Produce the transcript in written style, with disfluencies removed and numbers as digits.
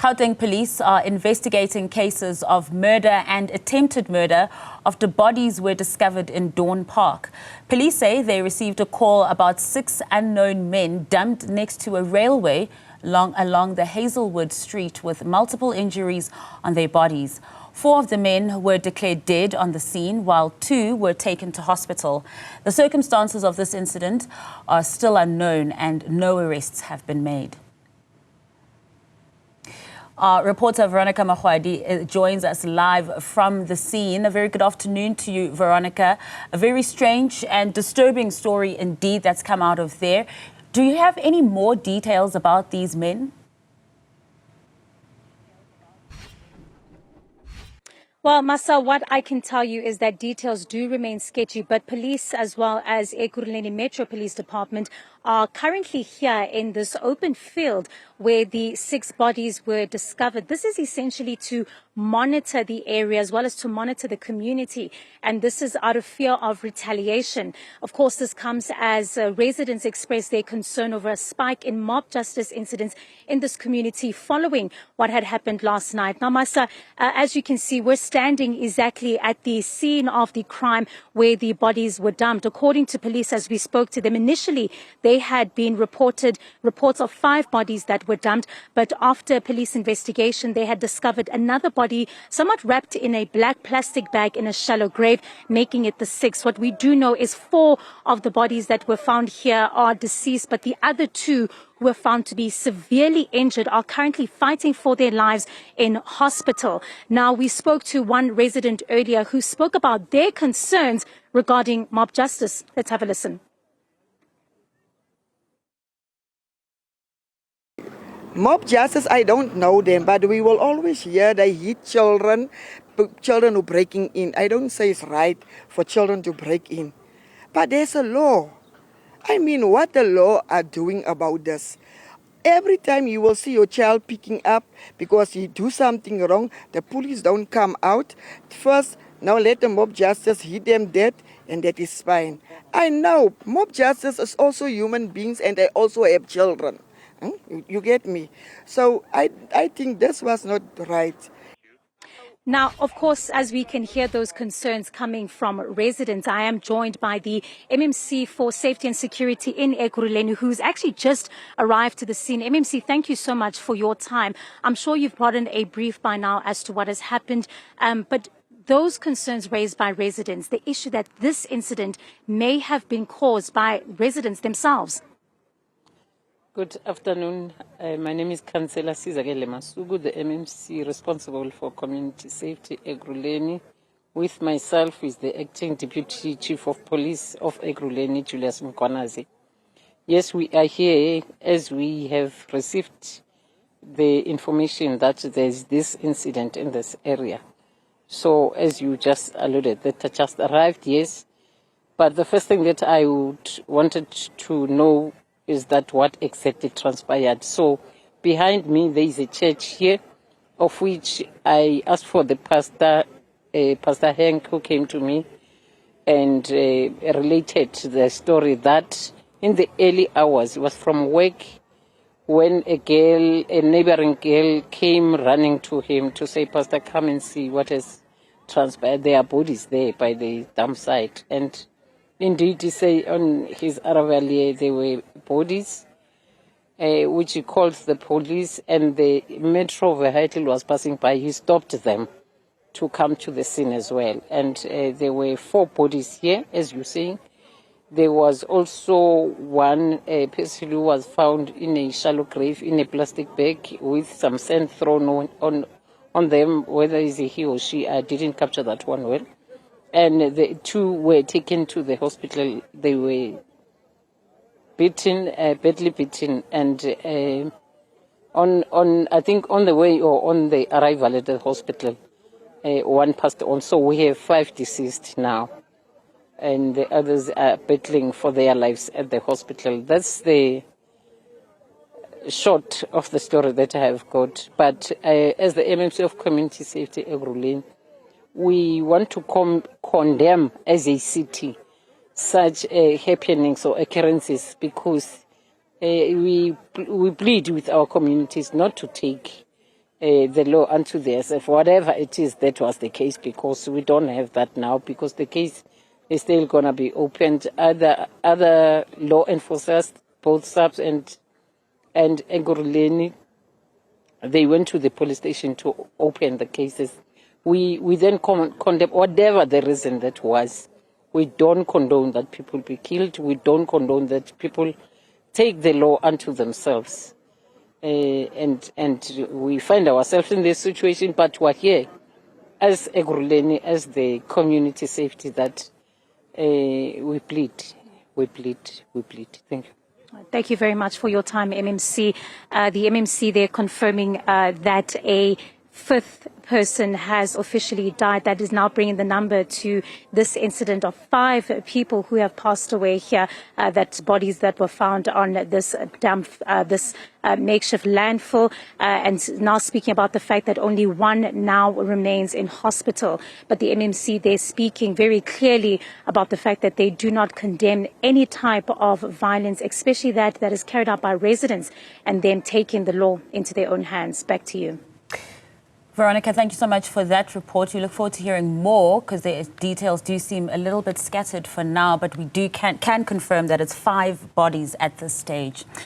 Gauteng police are investigating cases of murder and attempted murder after bodies were discovered in Dawn Park. Police say they received a call about 6 unknown men dumped next to a railway along the Hazelwood Street with multiple injuries on their bodies. 4 of the men were declared dead on the scene, while 2 were taken to hospital. The circumstances of this incident are still unknown and no arrests have been made. Our reporter Veronica Makhoali joins us live from the scene. A very good afternoon to you, Veronica. A very strange and disturbing story indeed that's come out of there. Do you have any more details about these men? Well, Masa, what I can tell you is that details do remain sketchy, but police as well as Ekurhuleni Metro Police Department are currently here in this open field where the 6 bodies were discovered. This is essentially to monitor the area as well as to monitor the community, and this is out of fear of retaliation. Of course, this comes as residents express their concern over a spike in mob justice incidents in this community following what had happened last night. Now, Masa, as you can see, we're standing exactly at the scene of the crime where the bodies were dumped. According to police, as we spoke to them initially, they had been reports of 5 bodies that were dumped, but after police investigation, they had discovered another body somewhat wrapped in a black plastic bag in a shallow grave, making it the 6th. What we do know is 4 of the bodies that were found here are deceased, but the other 2 who were found to be severely injured are currently fighting for their lives in hospital. Now, we spoke to one resident earlier who spoke about their concerns regarding mob justice. Let's have a listen. Mob justice, I don't know them, but we will always hear they hit children who breaking in. I don't say it's right for children to break in, but there's a law. I mean, what the law are doing about this? Every time you will see your child picking up because he do something wrong, the police don't come out. First, now let the mob justice hit them dead, and that is fine. I know mob justice is also human beings, and they also have children. You get me? So I think this was not right. Now, of course, as we can hear those concerns coming from residents, I am joined by the MMC for Safety and Security in Ekurhuleni, who's actually just arrived to the scene. MMC, thank you so much for your time. I'm sure you've gotten a brief by now as to what has happened, but those concerns raised by residents, the issue that this incident may have been caused by residents themselves. Good afternoon. My name is Councillor Sizakele Masuku, the MMC responsible for community safety Ekurhuleni. With myself is the acting Deputy Chief of Police of Ekurhuleni, Julius Mkhonazi. Yes, we are here as we have received the information that there's this incident in this area. So as you just alluded, that I just arrived, yes. But the first thing that I wanted to know is that what exactly transpired. So behind me there is a church here, of which I asked for the pastor, Pastor Hank, who came to me and related the story that in the early hours, it was from work, when a neighboring girl came running to him to say, Pastor, come and see what has transpired. There are bodies there by the dump site. And indeed, he said on his arrival there were bodies, which he called the police, and the metro vehicle was passing by. He stopped them to come to the scene as well. And there were 4 bodies here, as you're saying. There was also one person who was found in a shallow grave in a plastic bag with some sand thrown on them. Whether it's he or she, I didn't capture that one well. And the 2 were taken to the hospital. They were beaten, badly beaten, and I think on the way or on the arrival at the hospital, one passed on. So we have 5 deceased now, and the others are battling for their lives at the hospital. That's the short of the story that I have got. But as the MMC of Community Safety Ekurhuleni, we want to condemn as a city such happenings or occurrences, because we plead with our communities not to take the law unto themselves, whatever it is. That was the case, because we don't have that now, because the case is still going to be opened. Other law enforcers, both subs and Ekurhuleni, they went to the police station to open the cases. We then condemn whatever the reason that was. We don't condone that people be killed. We don't condone that people take the law unto themselves. And we find ourselves in this situation, but we're here as Ekurhuleni, as the community safety, that we plead. Thank you. Thank you very much for your time, MMC. The MMC, they're confirming that a fifth person has officially died. That is now bringing the number to this incident of 5 people who have passed away here. That's bodies that were found on this makeshift landfill. And now speaking about the fact that only 1 now remains in hospital. But the MMC, they're speaking very clearly about the fact that they do not condemn any type of violence, especially that is carried out by residents and them taking the law into their own hands. Back to you. Veronica, thank you so much for that report. We look forward to hearing more, because the details do seem a little bit scattered for now, but we can confirm that it's 5 bodies at this stage.